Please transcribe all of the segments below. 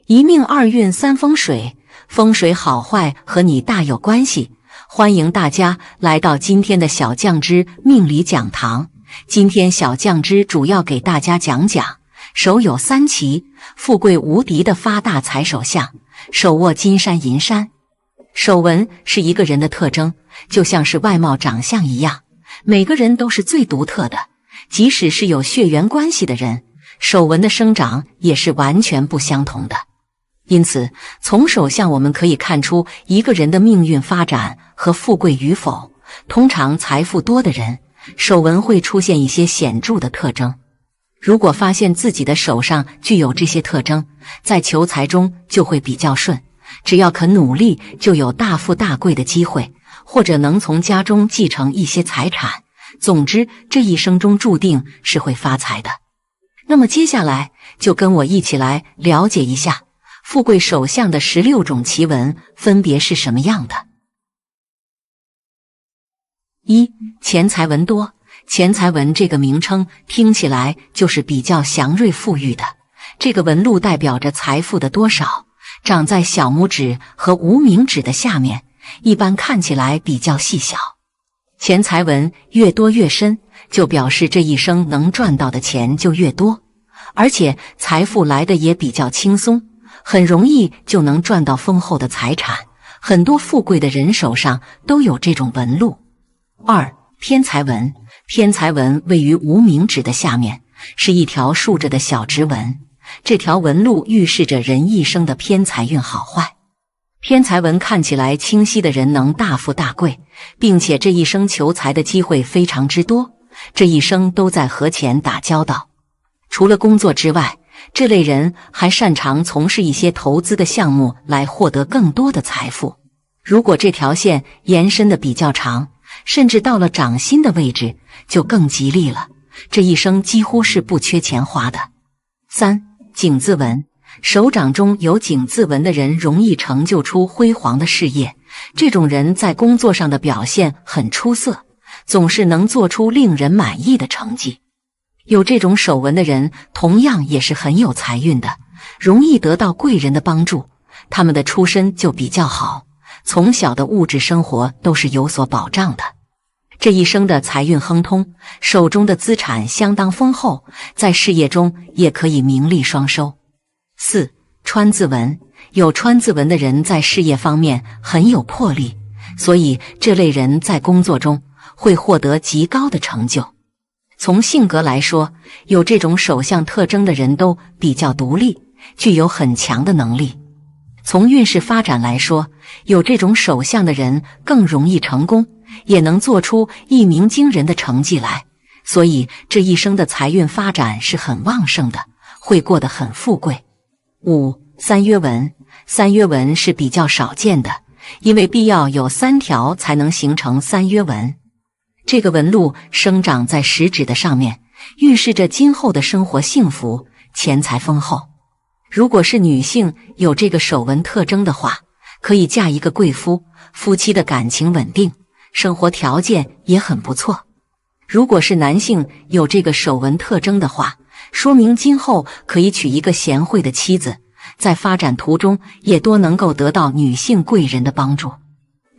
一命二运三风水，风水好坏和你大有关系。欢迎大家来到今天的小酱之命理讲堂。今天小酱之主要给大家讲讲手有三奇，富贵无敌的发大财手相，手握金山银山。手纹是一个人的特征，就像是外貌长相一样，每个人都是最独特的，即使是有血缘关系的人，手纹的生长也是完全不相同的。因此，从手相我们可以看出一个人的命运发展和富贵与否。通常财富多的人，手纹会出现一些显著的特征。如果发现自己的手上具有这些特征，在求财中就会比较顺，只要肯努力，就有大富大贵的机会，或者能从家中继承一些财产。总之，这一生中注定是会发财的。那么接下来就跟我一起来了解一下富贵手相的16种奇纹分别是什么样的。1. 钱财纹多。钱财纹这个名称听起来就是比较祥瑞富裕的，这个纹路代表着财富的多少，长在小拇指和无名指的下面，一般看起来比较细小。钱财纹越多越深，就表示这一生能赚到的钱就越多，而且财富来的也比较轻松，很容易就能赚到丰厚的财产。很多富贵的人手上都有这种纹路。2. 偏财纹。偏财纹位于无名指的下面，是一条竖着的小直纹，这条纹路预示着人一生的偏财运好坏。偏财纹看起来清晰的人能大富大贵，并且这一生求财的机会非常之多，这一生都在和钱打交道。除了工作之外，这类人还擅长从事一些投资的项目来获得更多的财富。如果这条线延伸的比较长，甚至到了掌心的位置，就更吉利了，这一生几乎是不缺钱花的。3. 井字纹。手掌中有井字纹的人容易成就出辉煌的事业，这种人在工作上的表现很出色，总是能做出令人满意的成绩。有这种手纹的人同样也是很有财运的，容易得到贵人的帮助，他们的出身就比较好，从小的物质生活都是有所保障的。这一生的财运亨通，手中的资产相当丰厚，在事业中也可以名利双收。4. 川字纹。有川字纹的人在事业方面很有魄力，所以这类人在工作中会获得极高的成就。从性格来说，有这种手相特征的人都比较独立，具有很强的能力。从运势发展来说，有这种手相的人更容易成功，也能做出一鸣惊人的成绩来，所以这一生的财运发展是很旺盛的，会过得很富贵。5. 三约纹。三约纹是比较少见的，因为必要有3条才能形成三约纹。这个纹路生长在食指的上面，预示着今后的生活幸福，钱财丰厚。如果是女性有这个手纹特征的话，可以嫁一个贵夫，夫妻的感情稳定，生活条件也很不错。如果是男性有这个手纹特征的话，说明今后可以娶一个贤惠的妻子，在发展途中也多能够得到女性贵人的帮助。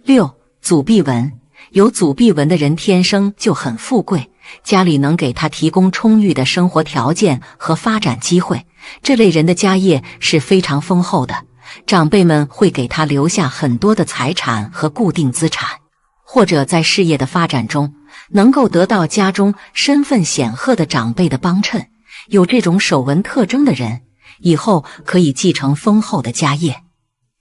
6. 祖臂纹。有祖臂纹的人天生就很富贵，家里能给他提供充裕的生活条件和发展机会，这类人的家业是非常丰厚的，长辈们会给他留下很多的财产和固定资产，或者在事业的发展中能够得到家中身份显赫的长辈的帮衬。有这种手纹特征的人，以后可以继承丰厚的家业。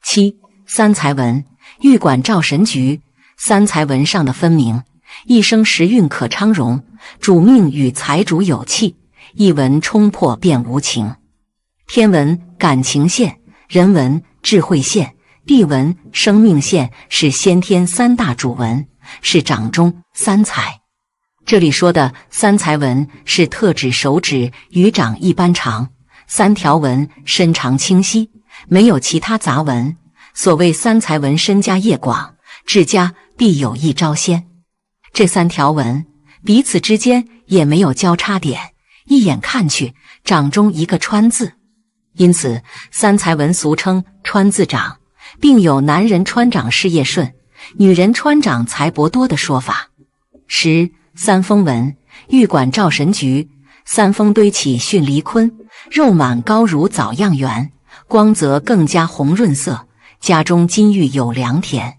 7. 三财纹。玉管照神局。三财纹上的分明，一生时运可昌荣，主命与财主有气，一纹冲破便无情。天纹感情线，人纹智慧线，地纹生命线，是先天3大主纹，是掌中三财。这里说的三财纹是特指手指与掌一般长，3条纹身长清晰，没有其他杂纹。所谓三财纹身家业广，治家必有一招先。这3条纹彼此之间也没有交叉点，一眼看去掌中一个川字，因此三才文俗称川字长，并有男人川长事业顺，女人川长财帛多的说法。10. 三峰文，玉管照神菊，三峰堆起巽离坤，肉满高如枣样圆，光泽更加红润色，家中金玉有良田。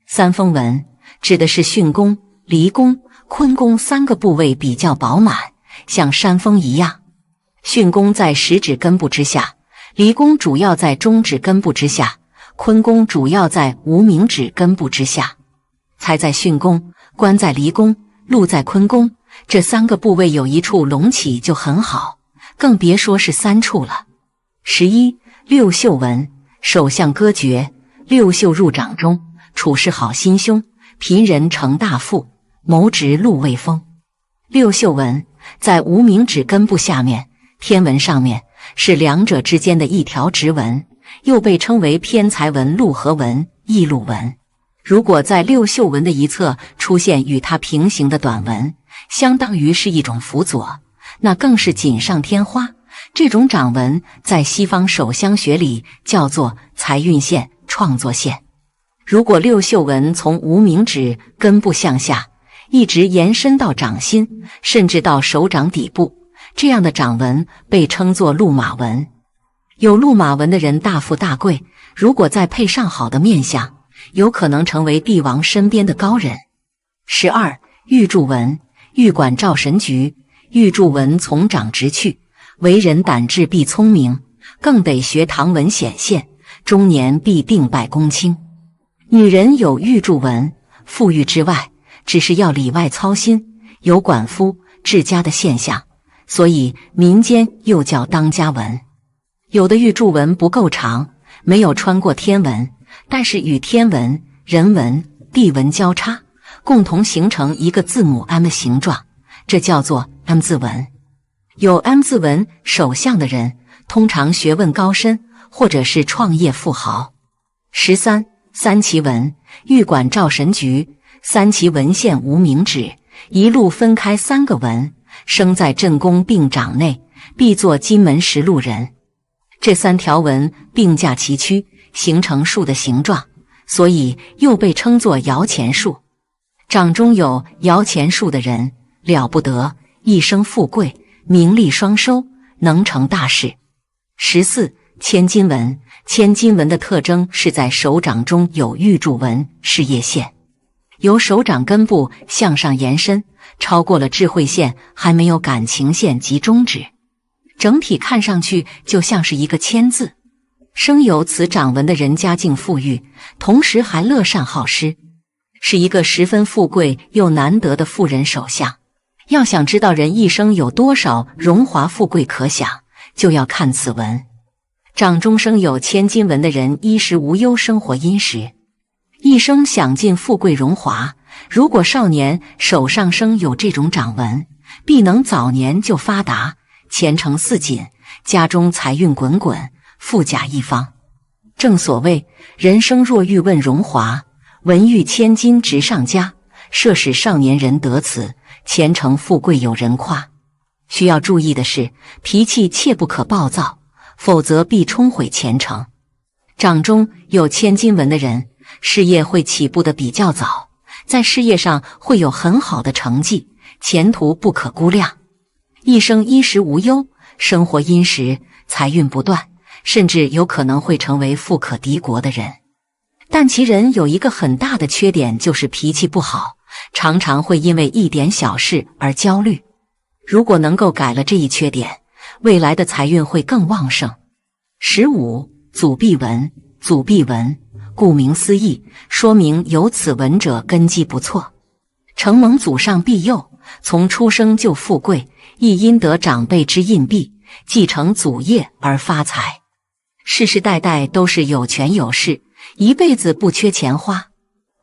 三峰文指的是巽宫、离宫、坤宫三个部位比较饱满，像山峰一样。巽宫在食指根部之下，离宫主要在中指根部之下，坤宫主要在无名指根部之下。财在巽宫，官在离宫，禄在坤宫，这三个部位有一处隆起就很好，更别说是三处了。11. 六宿文，手相歌诀，六宿入掌中，处事好心胸，贫人成大富，谋职禄未丰。六宿文在无名指根部下面，天文上面，是两者之间的一条直纹，又被称为偏财文、禄合文、异禄文。如果在六宿文的一侧出现与它平行的短纹，相当于是一种辅佐，那更是锦上添花。这种掌纹在西方手相学里叫做财运线、创作线。如果六宿纹从无名指根部向下，一直延伸到掌心，甚至到手掌底部，这样的掌纹被称作禄马纹。有禄马纹的人大富大贵，如果再配上好的面相，有可能成为帝王身边的高人。12. 玉柱纹，玉管照神菊，玉柱纹从掌直去，为人胆智必聪明，更得学唐文显现，中年必定拜公卿。女人有玉柱纹，富裕之外，只是要里外操心，有管夫治家的现象，所以民间又叫当家纹。有的玉柱纹不够长，没有穿过天纹，但是与天纹、人纹、地纹交叉，共同形成一个字母 M 的形状，这叫做 M 字纹。有 M 字纹手相的人，通常学问高深，或者是创业富豪。13. 三奇纹，玉管照神菊，三奇纹线无名指，一路分开三个纹，生在正宫并掌内，必作金门实禄人。这三条纹并驾齐驱，形成树的形状，所以又被称作摇钱树。掌中有摇钱树的人了不得，一生富贵，名利双收，能成大事。14. 千金纹，千金纹的特征是在手掌中有玉柱纹、事业线，由手掌根部向上延伸，超过了智慧线，还没有感情线及中指，整体看上去就像是一个千字。生有此掌纹的人家境富裕，同时还乐善好施，是一个十分富贵又难得的富人手相。要想知道人一生有多少荣华富贵可享，就要看此纹。掌中生有千金纹的人衣食无忧，生活殷实，一生享尽富贵荣华。如果少年手上生有这种掌纹，必能早年就发达，前程似锦，家中财运滚滚，富甲一方。正所谓人生若欲问荣华，文遇千金直上加，设使少年人得此，前程富贵有人夸。需要注意的是，脾气切不可暴躁，否则必冲毁前程。掌中有千金纹的人，事业会起步的比较早，在事业上会有很好的成绩，前途不可估量。一生衣食无忧，生活殷实，财运不断，甚至有可能会成为富可敌国的人。但其人有一个很大的缺点，就是脾气不好，常常会因为一点小事而焦虑。如果能够改了这一缺点，未来的财运会更旺盛。15. 祖弼纹，祖弼纹顾名思义，说明有此纹者根基不错，承蒙祖上庇佑，从出生就富贵，亦因得长辈之荫庇，继承祖业而发财，世世代代都是有权有势，一辈子不缺钱花。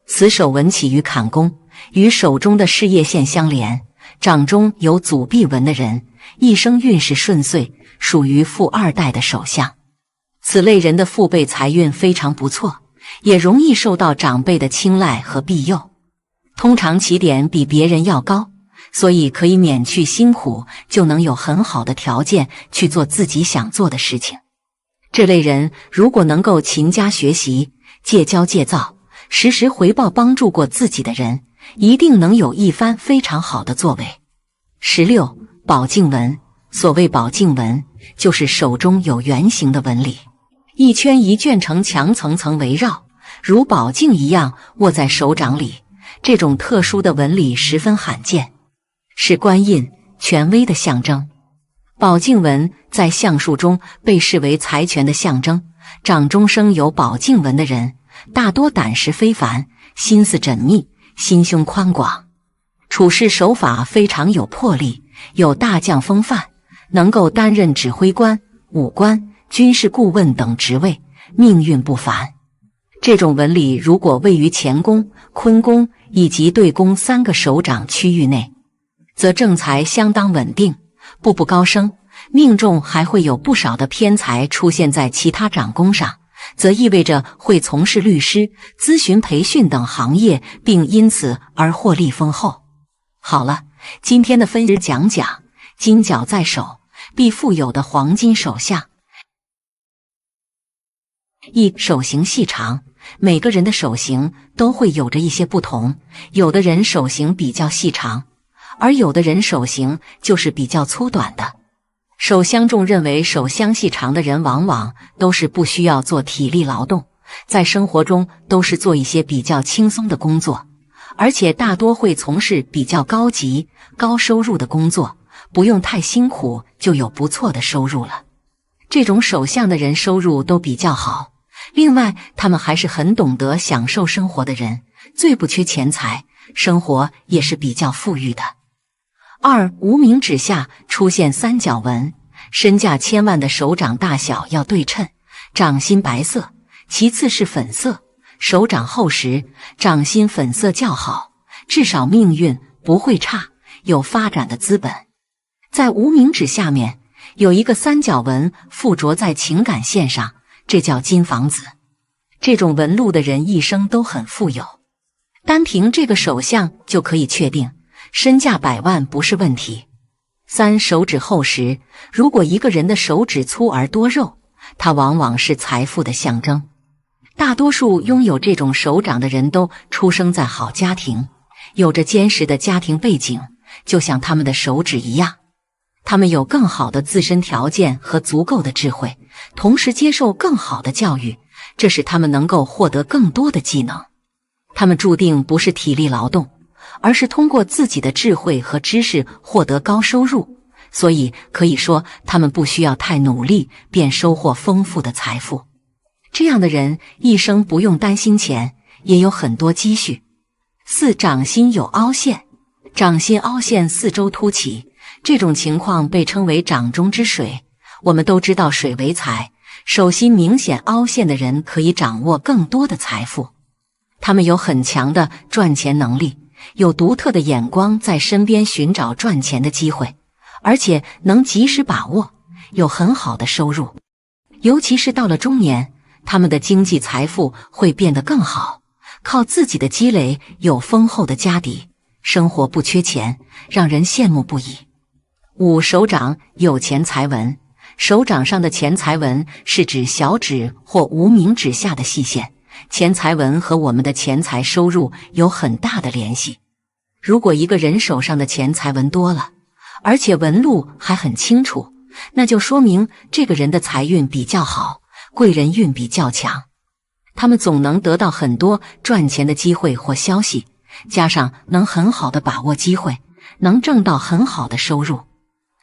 此手纹起于坎宫，与手中的事业线相连，掌中有祖弼纹的人，一生运势顺遂，属于富二代的手相。此类人的父辈财运非常不错，也容易受到长辈的青睐和庇佑，通常起点比别人要高，所以可以免去辛苦，就能有很好的条件去做自己想做的事情。这类人如果能够勤加学习，戒骄戒躁，时时回报帮助过自己的人，一定能有一番非常好的作为。16. 宝镜纹。所谓宝镜纹，就是手中有圆形的纹理，一圈一圈城墙层层围绕，如宝镜一样握在手掌里。这种特殊的纹理十分罕见，是官印、权威的象征。宝镜纹在相术中被视为财权的象征，掌中生有宝镜纹的人，大多胆识非凡，心思缜密，心胸宽广，处事手法非常有魄力，有大将风范，能够担任指挥官、武官、军事顾问等职位，命运不凡。这种纹理如果位于乾宫、坤宫以及对宫3个手掌区域内，则正财相当稳定，步步高升，命中还会有不少的偏财出现在其他掌宫上，则意味着会从事律师、咨询培训等行业，并因此而获利丰厚。好了，今天的分析讲讲金角在手必富有的黄金手相。一、手型细长。每个人的手型都会有着一些不同，有的人手型比较细长，而有的人手型就是比较粗短的。手相中认为手相细长的人往往都是不需要做体力劳动，在生活中都是做一些比较轻松的工作，而且大多会从事比较高级、高收入的工作，不用太辛苦就有不错的收入了。这种手相的人收入都比较好。另外，他们还是很懂得享受生活的人，最不缺钱财，生活也是比较富裕的。2. 无名指下出现三角纹，身价千万的手掌大小要对称，掌心白色，其次是粉色，手掌厚实，掌心粉色较好，至少命运不会差，有发展的资本。在无名指下面有一个三角纹附着在情感线上，这叫金房子。这种纹路的人一生都很富有，单凭这个手相就可以确定身价100万不是问题。3. 手指厚实。如果一个人的手指粗而多肉，它往往是财富的象征。大多数拥有这种手掌的人都出生在好家庭，有着坚实的家庭背景，就像他们的手指一样。他们有更好的自身条件和足够的智慧，同时接受更好的教育，这使他们能够获得更多的技能。他们注定不是体力劳动，而是通过自己的智慧和知识获得高收入，所以可以说他们不需要太努力便收获丰富的财富。这样的人一生不用担心钱，也有很多积蓄。4. 掌心有凹陷。掌心凹陷四周凸起，这种情况被称为掌中之水。我们都知道水为财，手心明显凹陷的人可以掌握更多的财富。他们有很强的赚钱能力，有独特的眼光，在身边寻找赚钱的机会，而且能及时把握，有很好的收入。尤其是到了中年，他们的经济财富会变得更好，靠自己的积累有丰厚的家底，生活不缺钱，让人羡慕不已。5. 手掌有钱财纹。手掌上的钱财纹是指小指或无名指下的细线，钱财纹和我们的钱财收入有很大的联系。如果一个人手上的钱财纹多了，而且纹路还很清楚，那就说明这个人的财运比较好，贵人运比较强。他们总能得到很多赚钱的机会或消息，加上能很好的把握机会，能挣到很好的收入。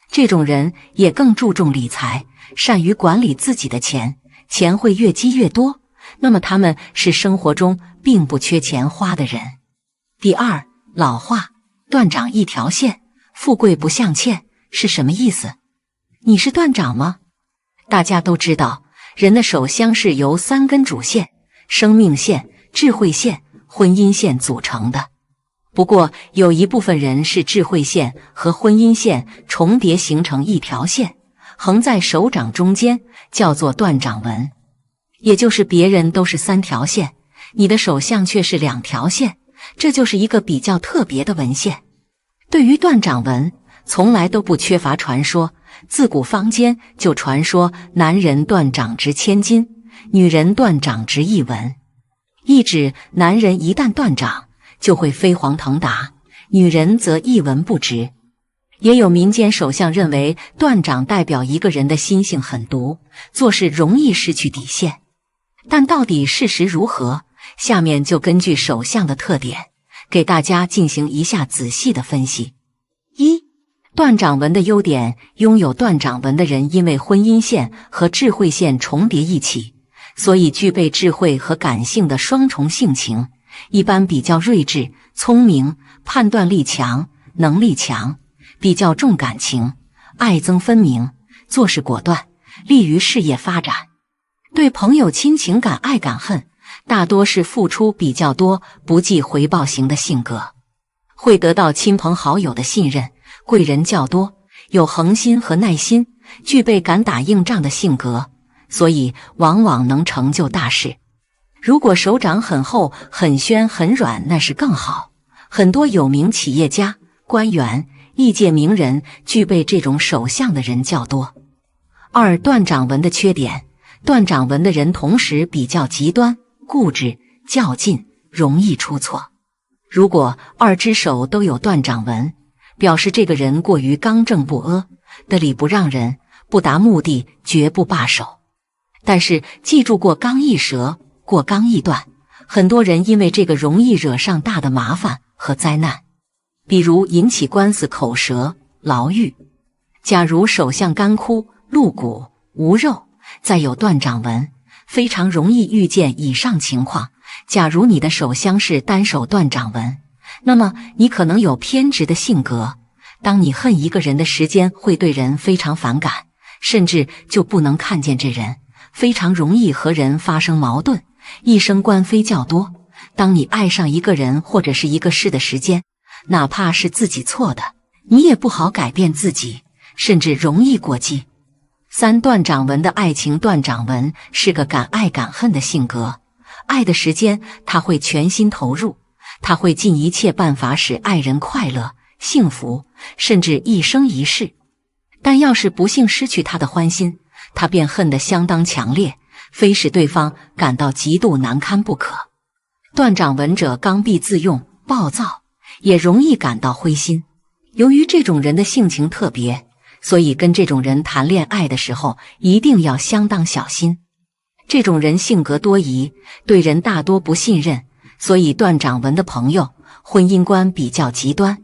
这种人也更注重理财，善于管理自己的钱，钱会越积越多，那么他们是生活中并不缺钱花的人。第2，老话，断掌一条线，富贵不相欠，是什么意思？你是断掌吗？大家都知道，人的手相是由3根主线，生命线、智慧线、婚姻线组成的。不过有一部分人是智慧线和婚姻线重叠形成一条线，横在手掌中间，叫做断掌纹。也就是别人都是3条线，你的手相却是2条线，这就是一个比较特别的纹线。对于断掌纹，从来都不缺乏传说，自古坊间就传说男人断掌值千金，女人断掌值1文，意指男人一旦断掌就会飞黄腾达，女人则1文不值。也有民间首相认为断掌代表一个人的心性狠毒，做事容易失去底线。但到底事实如何？下面就根据手相的特点，给大家进行一下仔细的分析。1、断掌纹的优点。拥有断掌纹的人因为婚姻线和智慧线重叠一起，所以具备智慧和感性的双重性情，一般比较睿智、聪明，判断力强，能力强，比较重感情，爱憎分明，做事果断，利于事业发展。对朋友亲情敢爱敢恨，大多是付出比较多，不计回报型的性格，会得到亲朋好友的信任，贵人较多，有恒心和耐心，具备敢打硬仗的性格，所以往往能成就大事。如果手掌很厚、很宣、很软，那是更好。很多有名企业家、官员、业界名人具备这种手相的人较多。2、断掌纹的缺点。断掌纹的人同时比较极端、固执、较劲，容易出错。如果2只手都有断掌纹，表示这个人过于刚正不阿，得理不让人，不达目的绝不罢手。但是记住，过刚易折，过刚易断，很多人因为这个容易惹上大的麻烦和灾难，比如引起官司、口舌、牢狱。假如手相干枯、露骨、无肉，再有断掌纹，非常容易遇见以上情况。假如你的手相是单手断掌纹，那么你可能有偏执的性格，当你恨一个人的时间，会对人非常反感，甚至就不能看见这人，非常容易和人发生矛盾，一生官非较多。当你爱上一个人或者是一个事的时间，哪怕是自己错的，你也不好改变自己，甚至容易过激。3、断掌纹的爱情。断掌纹是个敢爱敢恨的性格，爱的时间他会全心投入，他会尽一切办法使爱人快乐、幸福，甚至一生一世。但要是不幸失去他的欢心，他便恨得相当强烈，非使对方感到极度难堪不可。断掌纹者刚愎自用、暴躁，也容易感到灰心。由于这种人的性情特别，所以跟这种人谈恋爱的时候一定要相当小心。这种人性格多疑，对人大多不信任，所以断掌纹的朋友婚姻观比较极端。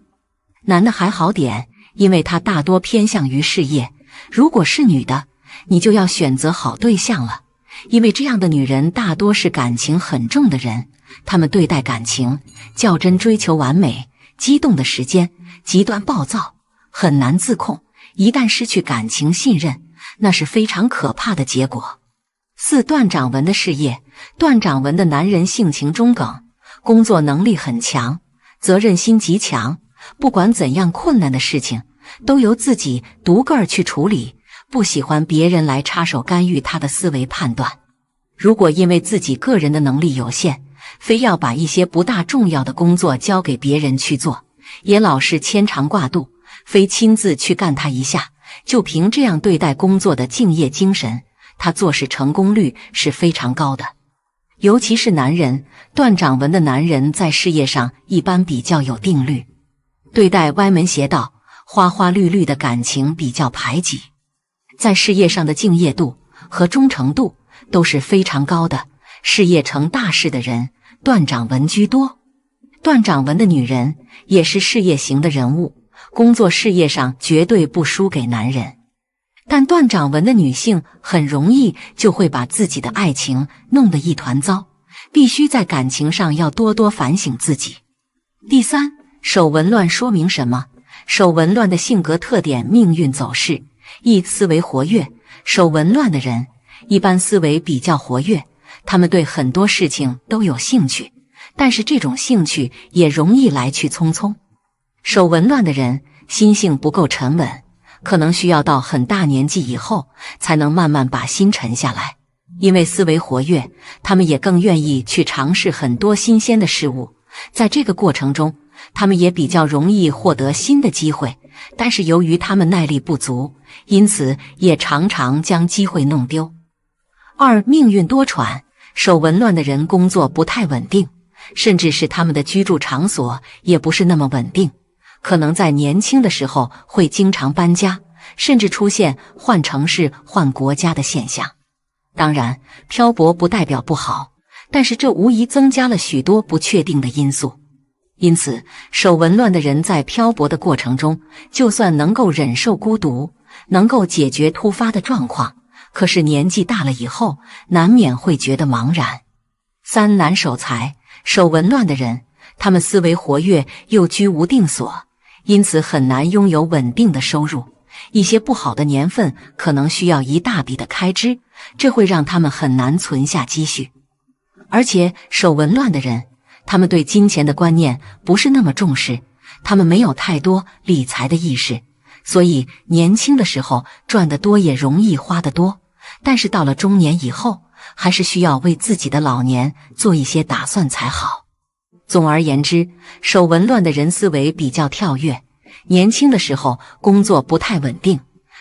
男的还好点，因为他大多偏向于事业。如果是女的，你就要选择好对象了，因为这样的女人大多是感情很重的人，她们对待感情较真，追求完美，激动的时间极端暴躁，很难自控。一旦失去感情信任，那是非常可怕的结果。4、断掌纹的事业。断掌纹的男人性情中耿，工作能力很强，责任心极强，不管怎样困难的事情都由自己独个儿去处理，不喜欢别人来插手干预他的思维判断。如果因为自己个人的能力有限，非要把一些不大重要的工作交给别人去做，也老是牵肠挂肚，非亲自去干他一下，就凭这样对待工作的敬业精神，他做事成功率是非常高的。尤其是男人，断掌纹的男人在事业上一般比较有定律，对待歪门邪道、花花绿绿的感情比较排挤，在事业上的敬业度和忠诚度都是非常高的。事业成大事的人，断掌纹居多。断掌纹的女人也是事业型的人物，工作事业上绝对不输给男人。但断掌纹的女性很容易就会把自己的爱情弄得一团糟，必须在感情上要多多反省自己。第3，手纹乱说明什么？手纹乱的性格特点、命运走势。1、思维活跃。手纹乱的人一般思维比较活跃，他们对很多事情都有兴趣，但是这种兴趣也容易来去匆匆。手纹乱的人心性不够沉稳，可能需要到很大年纪以后才能慢慢把心沉下来。因为思维活跃，他们也更愿意去尝试很多新鲜的事物，在这个过程中，他们也比较容易获得新的机会，但是由于他们耐力不足，因此也常常将机会弄丢。二、命运多舛，手纹乱的人工作不太稳定，甚至是他们的居住场所也不是那么稳定，可能在年轻的时候会经常搬家，甚至出现换城市、换国家的现象。当然，漂泊不代表不好，但是这无疑增加了许多不确定的因素。因此，手纹乱的人在漂泊的过程中，就算能够忍受孤独，能够解决突发的状况，可是年纪大了以后，难免会觉得茫然。三、难守财，手纹乱的人，他们思维活跃又居无定所，因此很难拥有稳定的收入。一些不好的年份可能需要一大笔的开支，这会让他们很难存下积蓄。而且手纹乱的人，他们对金钱的观念不是那么重视，他们没有太多理财的意识，所以年轻的时候赚得多也容易花得多，但是到了中年以后，还是需要为自己的老年做一些打算才好。总而言之，手纹乱的人思维比较跳跃，年轻的时候工作不太稳定，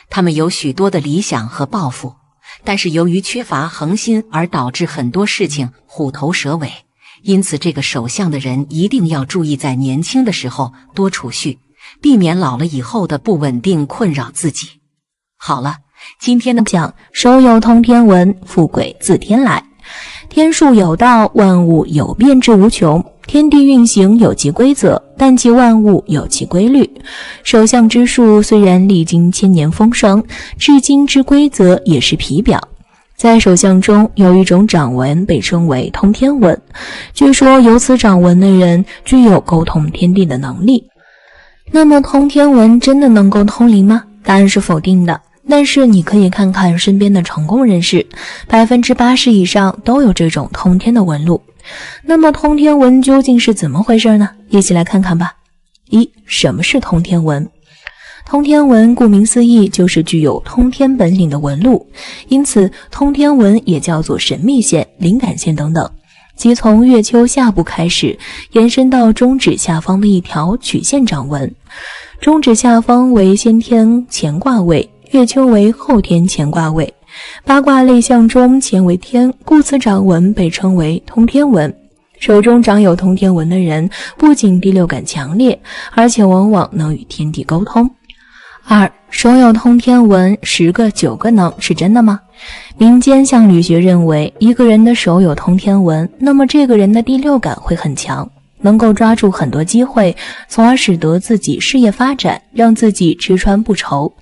他们有许多的理想和抱负，但是由于缺乏恒心而导致很多事情虎头蛇尾。因此这个手相的人一定要注意在年轻的时候多储蓄，避免老了以后的不稳定困扰自己。好了，今天的讲手有通天纹，富贵自天来。天数有道，万物有变之无穷。天地运行有其规则，但其万物有其规律。手相之术虽然历经千年风霜，至今之规则也是皮表。在手相中有一种掌纹被称为通天纹，据说有此掌纹的人具有沟通天地的能力。那么通天纹真的能够通灵吗？答案是否定的。但是你可以看看身边的成功人士，80%以上都有这种通天的纹路。那么通天纹究竟是怎么回事呢？一起来看看吧。一、什么是通天纹？通天纹顾名思义就是具有通天本领的纹路，因此通天纹也叫做神秘线、灵感线等等，即从月丘下部开始延伸到中指下方的一条曲线掌纹。中指下方为先天乾卦位，月丘为后天乾卦位。八卦类象中乾为天，故此掌纹被称为通天纹。手中长有通天纹的人，不仅第六感强烈，而且往往能与天地沟通。二、手有通天纹10个9个能，是真的吗？民间相理学认为，一个人的手有通天纹，那么这个人的第六感会很强，能够抓住很多机会，从而使得自己事业发展，让自己吃穿不愁，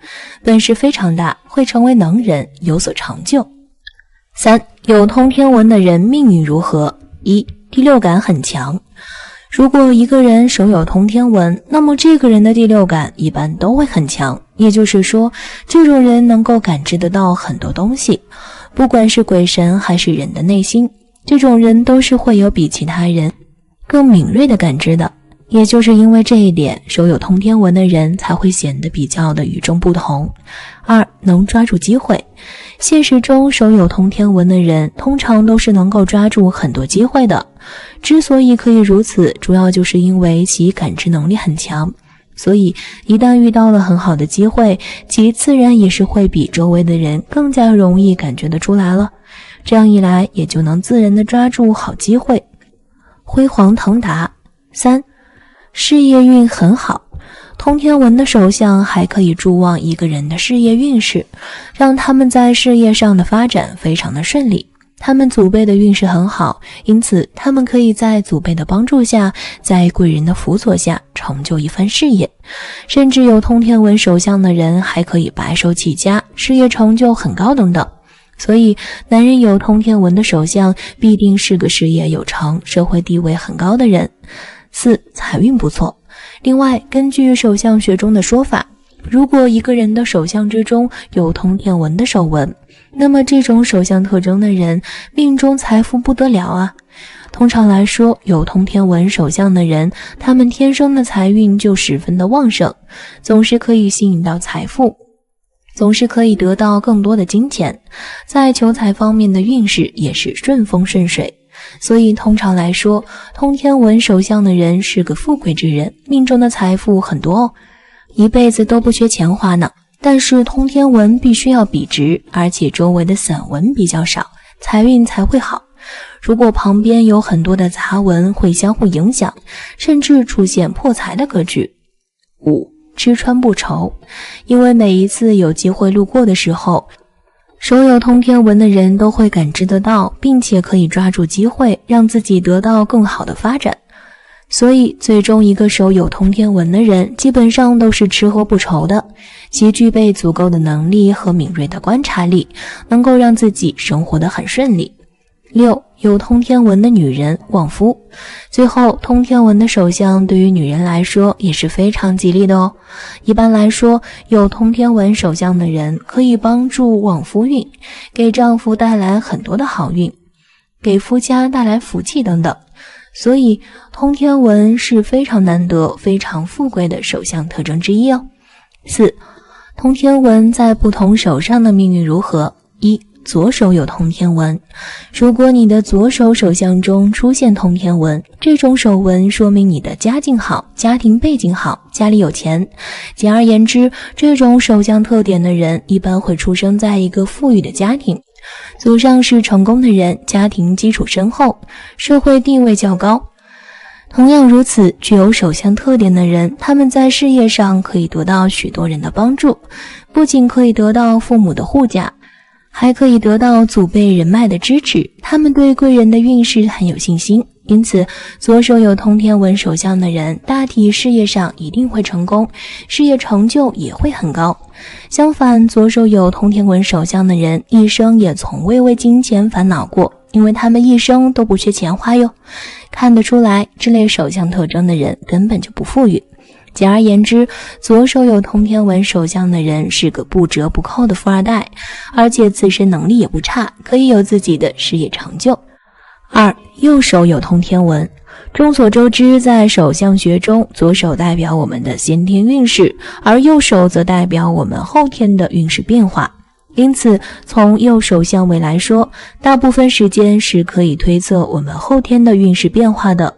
本事非常大，会成为能人，有所成就。三、有通天纹的人命运如何？一、第六感很强。如果一个人手有通天纹，那么这个人的第六感一般都会很强，也就是说，这种人能够感知得到很多东西，不管是鬼神还是人的内心，这种人都是会有比其他人更敏锐的感知的。也就是因为这一点，手有通天纹的人才会显得比较的与众不同。二、能抓住机会。现实中手有通天纹的人通常都是能够抓住很多机会的，之所以可以如此，主要就是因为其感知能力很强，所以一旦遇到了很好的机会，其自然也是会比周围的人更加容易感觉得出来了，这样一来也就能自然地抓住好机会，辉煌腾达。三、事业运很好。通天纹的手相还可以助旺一个人的事业运势，让他们在事业上的发展非常的顺利。他们祖辈的运势很好，因此他们可以在祖辈的帮助下，在贵人的辅佐下成就一番事业。甚至有通天纹手相的人还可以白手起家，事业成就很高等等。所以男人有通天纹的手相必定是个事业有成、社会地位很高的人。四、财运不错。另外，根据手相学中的说法，如果一个人的手相之中有通天纹的手纹，那么这种手相特征的人命中财富不得了啊。通常来说，有通天纹手相的人，他们天生的财运就十分的旺盛，总是可以吸引到财富，总是可以得到更多的金钱，在求财方面的运势也是顺风顺水。所以通常来说，通天纹手相的人是个富贵之人，命中的财富很多哦。一辈子都不缺钱花呢。但是通天文必须要笔直，而且周围的散文比较少，财运才会好。如果旁边有很多的杂文，会相互影响，甚至出现破财的格局。5. 吃穿不愁，因为每一次有机会路过的时候，手有通天文的人都会感知得到，并且可以抓住机会，让自己得到更好的发展。所以最终一个手有通天文的人基本上都是吃喝不愁的，其具备足够的能力和敏锐的观察力，能够让自己生活得很顺利。6. 有通天文的女人旺夫。最后，通天文的手相对于女人来说也是非常吉利的哦。一般来说，有通天文手相的人可以帮助旺夫运，给丈夫带来很多的好运，给夫家带来福气等等。所以通天文是非常难得、非常富贵的手相特征之一哦。4. 通天文在不同手上的命运如何？ 1. 左手有通天文。如果你的左手手相中出现通天文，这种手纹说明你的家境好，家庭背景好，家里有钱。简而言之，这种手相特点的人一般会出生在一个富裕的家庭，祖上是成功的人，家庭基础深厚，社会地位较高。同样如此，具有手相特点的人，他们在事业上可以得到许多人的帮助，不仅可以得到父母的护驾，还可以得到祖辈人脉的支持，他们对贵人的运势很有信心。因此，左手有通天文手相的人，大体事业上一定会成功，事业成就也会很高。相反，左手有通天文手相的人，一生也从未为金钱烦恼过，因为他们一生都不缺钱花哟。看得出来，这类手相特征的人根本就不富裕。简而言之，左手有通天文手相的人是个不折不扣的富二代，而且自身能力也不差，可以有自己的事业成就。2. 右手有通天文。众所周知，在手相学中，左手代表我们的先天运势，而右手则代表我们后天的运势变化。因此，从右手相位来说，大部分时间是可以推测我们后天的运势变化的。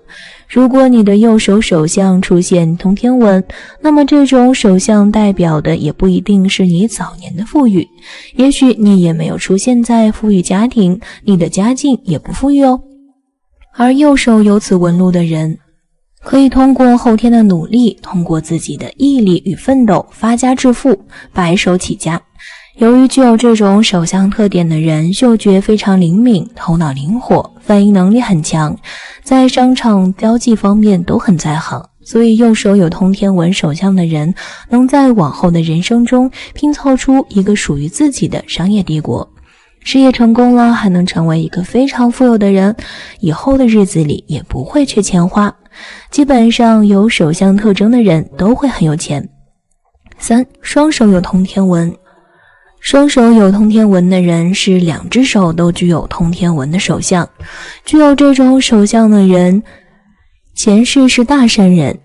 如果你的右手手相出现通天文，那么这种手相代表的也不一定是你早年的富裕，也许你也没有出现在富裕家庭，你的家境也不富裕哦。而右手有此纹路的人，可以通过后天的努力，通过自己的毅力与奋斗发家致富，白手起家。由于具有这种手相特点的人，嗅觉非常灵敏，头脑灵活，反应能力很强，在商场交际方面都很在行，所以右手有通天文手相的人，能在往后的人生中拼凑出一个属于自己的商业帝国。事业成功了，还能成为一个非常富有的人，以后的日子里也不会缺钱花。基本上有手相特征的人都会很有钱。3. 双手有通天文。双手有通天文的人是两只手都具有通天文的手相，具有这种手相的人，前世是大善人，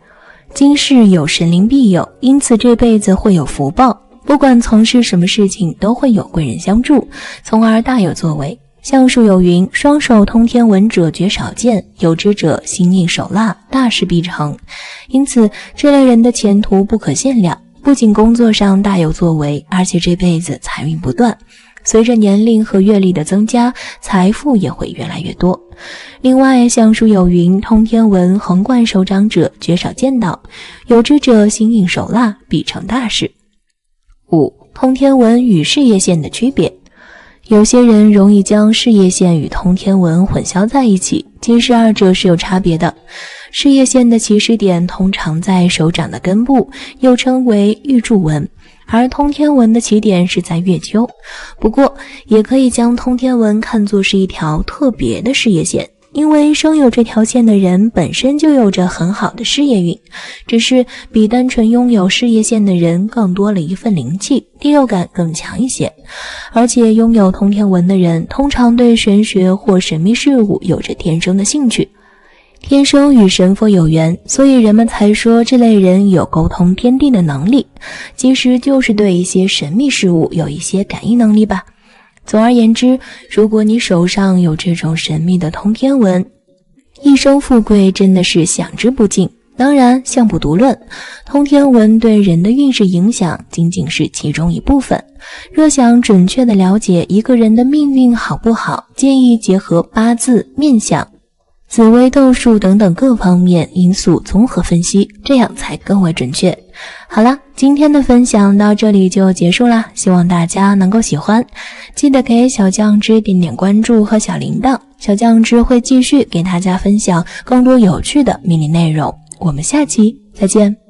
今世有神灵庇佑，因此这辈子会有福报，不管从事什么事情都会有贵人相助，从而大有作为。相术有云，双手通天文者绝少见，有之者心硬手辣，大事必成。因此这类人的前途不可限量，不仅工作上大有作为，而且这辈子财运不断，随着年龄和阅历的增加，财富也会越来越多。另外，相术有云，通天文横贯手掌者绝少见到，有之者心硬手辣，必成大事。5. 通天文与事业线的区别。有些人容易将事业线与通天文混淆在一起，其实二者是有差别的。事业线的起始点通常在手掌的根部，又称为玉柱纹，而通天文的起点是在月丘。不过，也可以将通天文看作是一条特别的事业线，因为生有这条线的人本身就有着很好的事业运，只是比单纯拥有事业线的人更多了一份灵气，第六感更强一些。而且拥有通天文的人通常对玄学或神秘事物有着天生的兴趣，天生与神佛有缘，所以人们才说这类人有沟通天地的能力，其实就是对一些神秘事物有一些感应能力吧。总而言之，如果你手上有这种神秘的通天文，一生富贵真的是享之不尽。当然，相卜独论，通天文对人的运势影响仅仅是其中一部分。若想准确地了解一个人的命运好不好，建议结合八字、面相、紫微斗数等等各方面因素综合分析，这样才更为准确。好了，今天的分享到这里就结束啦，希望大家能够喜欢，记得给小酱汁点点关注和小铃铛，小酱汁会继续给大家分享更多有趣的命理内容。我们下期再见。